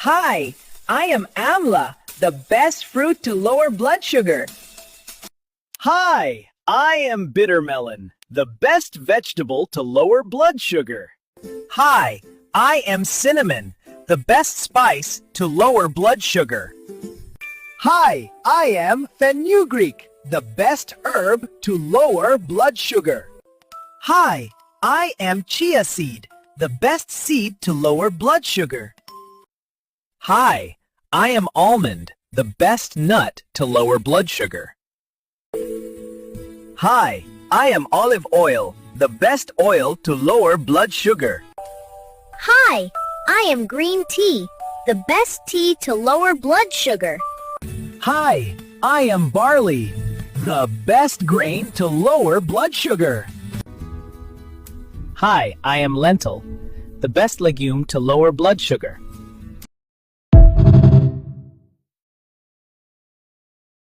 Hi, I am Amla, the best fruit to lower blood sugar. Hi, I am Bittermelon, the best vegetable to lower blood sugar. Hi, I am Cinnamon, the best spice to lower blood sugar. Hi, I am Fenugreek, the best herb to lower blood sugar. Hi, I am Chia Seed, the best seed to lower blood sugar. Hi, I am Almond, the best nut to lower blood sugar. Hi, I am Olive Oil, the best oil to lower blood sugar. Hi, I am green tea, the best tea to lower blood sugar. Hi, I am Barley, the best grain to lower blood sugar. Hi, I am Lentil, the best legume to lower blood sugar.